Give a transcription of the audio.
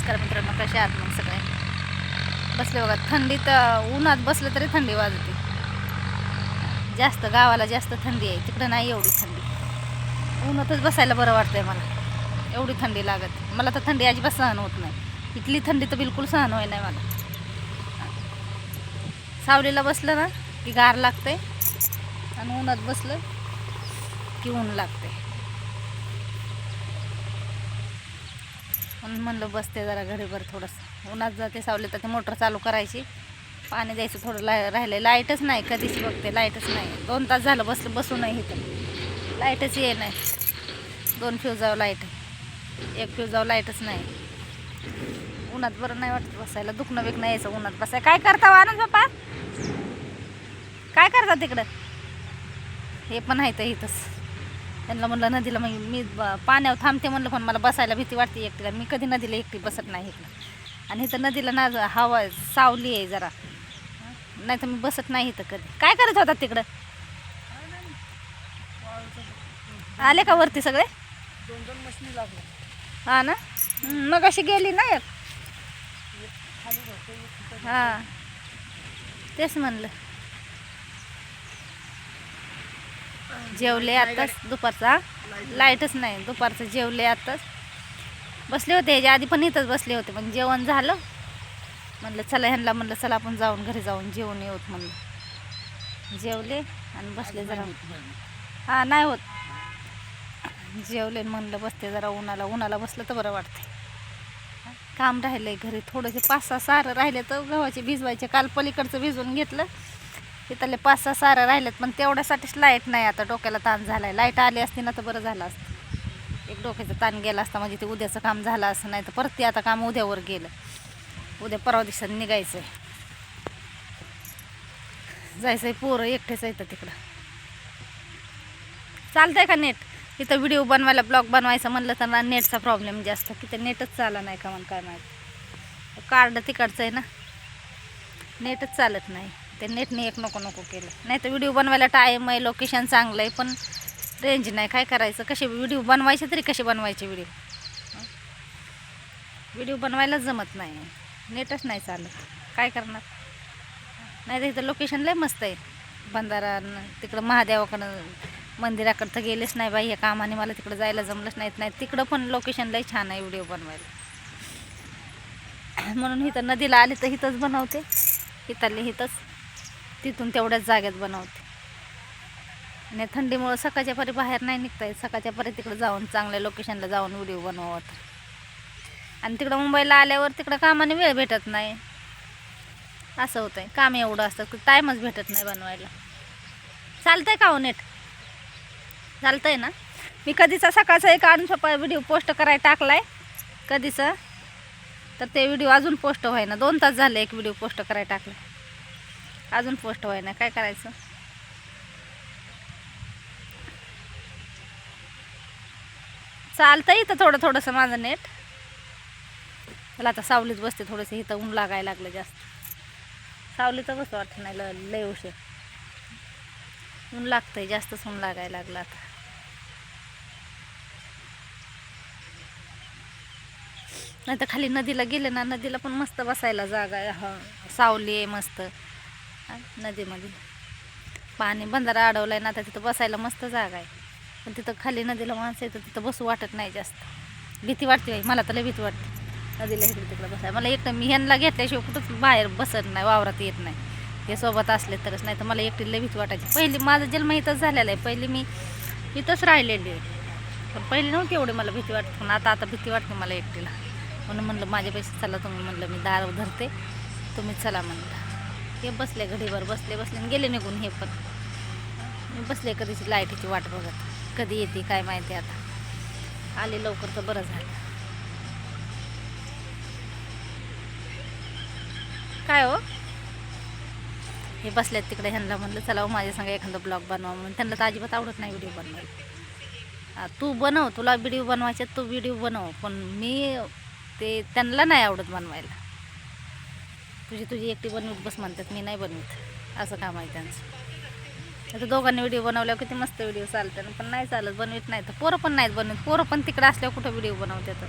नमस्कार मित्रांनो, कशा आहात मग सगळे? बसले बघा थंडीत, उन्हात बसलं तरी थंडी वाजते जास्त. गावाला जास्त थंडी आहे, तिकडं नाही एवढी थंडी. उन्हातच बसायला बरं वाटतंय मला, एवढी थंडी लागत. मला तर थंडी अजिबात सहन होत नाही, इथली थंडी तर बिलकुल सहन होई नाही मला. सावलीला बसलं ना की गार लागते, आणि उन्हात बसलं की ऊन लागते. म्हणून म्हणलं बसते जरा घडीभर थोडंसं. उन्हात जाते सावलीत, तर मोटर चालू करायची, पाणी द्यायचं. थोडं राहिले, लाईटच नाही. कधीच बघते लाईटच नाही. 2 तास झालं बसू नाही इथं, लाईटच ये नाही. 2 फ्यूजावर लाईट आहे, 1 फ्यूजावर लाईटच नाही. उन्हात बरं नाही वाटत बसायला, दुखणं बिकणं यायचं उन्हात बसाय. काय करता आनंद बाप्पा, काय करता तिकडं? हे पण आहे तर इथंच. त्यांना म्हणलं नदीला, मग मी पाण्यावर थांबते म्हणलं, पण मला बसायला भीती वाटते एकटीला. मी कधी नदीला एकटी बसत नाही इकडं. आणि इथं नदीला ना हवा सावली आहे जरा, नाही तर मी बसत नाही इथं कधी. काय करत होता तिकडं? आले का वरती सगळे? 2 मशीनी लागले. हां ना, मग अशी गेली ना एक. हां तेच म्हणलं. जेवले आताच, दुपारचा लाईटच नाही. दुपारचं जेवले आताच, बसले होते. ह्याच्या आधी पण इथंच बसले होते, पण जेवण झालं. म्हणलं चला ह्यांना, म्हणलं चला आपण जाऊन घरी जाऊन जेवून येऊत म्हणलं. जेवले आणि बसले जरा. हां नाही होत, जेवले म्हणलं बसते जरा. उन्हाला बसलं तर बरं वाटते. काम राहिलंय घरी थोडेसे 5-6 सारं राहिले तर गव्हाचे भिजवायचे. काल पलीकडचं भिजवून घेतलं, तिथले 5-6 सारं राहिलेत, पण तेवढ्यासाठीच लाईट नाही. आता डोक्याला ताण झालाय. लाईट आली असती ना तर बरं झालं असतं. एक डोक्याचा ताण गेला असता, म्हणजे ते उद्याचं काम झालं असं. नाही तर परत ते आता काम उद्यावर गेलं. उद्या परवा दिवसात निघायचंय, जायचंय. पोरं एकटेच येतं तिकडं. चालतंय का नेट? इथं व्हिडिओ बनवायला, ब्लॉग बनवायचं म्हणलं तर ना नेटचा प्रॉब्लेम जास्त. तिथं नेटच चालला नाही का, म्हणून काय माहिती. कार्ड तिकडचं आहे ना, नेटच चालत नाही. ते नेटने एक नको केलं. नाही तर व्हिडिओ बनवायला टाईम आहे, लोकेशन चांगलं आहे, पण रेंज नाही. काय करायचं? कसे व्हिडिओ बनवायचे तरी कसे बनवायचे व्हिडिओ बनवायलाच जमत नाही, नेटच नाही चालत. काय करणार? नाही तर इथं लोकेशन लय मस्त आहे. बंधारा तिकडं महादेवाकडं मंदिराकडं तर गेलेच नाही बाई ह्या कामाने. मला तिकडं जायला जमलंच नाही. तिकडं पण लोकेशन लय छान आहे व्हिडिओ बनवायला. म्हणून इथं नदीला आले तर इथंच बनवते, इथले इथंच. तिथून तेवढ्याच जागेत बनवते. आणि थंडीमुळं सकाळच्या परी बाहेर नाही निघता येत. सकाळच्या परी तिकडं जाऊन चांगल्या लोकेशनला जाऊन व्हिडिओ बनवत. आणि तिकडं मुंबईला आल्यावर तिकडं कामाने वेळ भेटत नाही, असं होतंय. काम एवढं असतं की टाईमच भेटत नाही बनवायला. चालतंय का हो नेट? चालतंय ना. मी कधीचा सकाळचा एक आणून व्हिडिओ पोस्ट करायला टाकलाय कधीचा, तर ते व्हिडिओ अजून पोस्ट व्हायना. 2 तास झाले एक व्हिडिओ पोस्ट करायला टाकला, अजून पोस्ट व्हायना. काय करायचं? चालतंय इथं थोडंसं माझं नेट. मला आता सावलीत बसते थोडंसं. इथं ऊन लागायला लागलं जास्त. सावलीचं बसं वाटतं नाही, लय उशीर ऊन लागतंय, जास्तच ऊन लागायला लागलं आता. नाही तर खाली नदीला गेले ना, नदीला पण मस्त बसायला जागा आहे. सावली आहे मस्त नदीमध्ये. पाणी बंधारा अडवलाय ना, तर तिथं बसायला मस्त जागा आहे. पण तिथं खाली नदीला माणसं येतं, तिथं बसू वाटत नाही जास्त. भीती वाटते बाई, मला तर लय भीती वाटते नदीला इकडे तिकडं बसाय. मला एकटं, मी ह्यांना घेतल्याशिवाय कुठंच बाहेर बसत नाही, वावरात येत नाही. हे सोबत असले तरच, नाही तर मला एकटी लय भीती वाटायची. पहिली माझा जन्म इथंच झालेला आहे, पहिली मी इथंच राहिलेली आहे. पण पहिली नव्हती एवढी मला भीती वाटते, पण आता भीती वाटते मला एकटीला. म्हणून म्हणलं माझ्यापेक्षा चला तुम्ही, म्हणलं मी दार धरते, तुम्ही चला म्हणलं. हे बसले घडीभर, बसले आणि गेले निघून. हे पण मी बसले कधीची लाईटीची वाट बघत, कधी येते काय माहिती. आता आले लवकर तर बरं झालं. काय हो, हे बसल्यात तिकडे. ह्यांना म्हणलं चला हो माझ्या संग एखादा ब्लॉग बनवा म्हणून. त्यांना तर अजिबात आवडत नाही व्हिडिओ बनवायला. तू बनव, तुला व्हिडिओ बनवायचे तू व्हिडिओ बनव, पण मी ते त्यांना नाही आवडत बनवायला. तुझी एकटी बनवत बस म्हणतात, मी नाही बनवत. असं काम आहे त्यांचं. आता दोघांनी व्हिडिओ बनवल्यावर किती मस्त व्हिडिओ चालतात, पण नाही चालत, बनवत नाही. तर पोरं पण नाहीत बनवत. पोरं पण तिकडे असल्यावर कुठं व्हिडिओ बनवतात.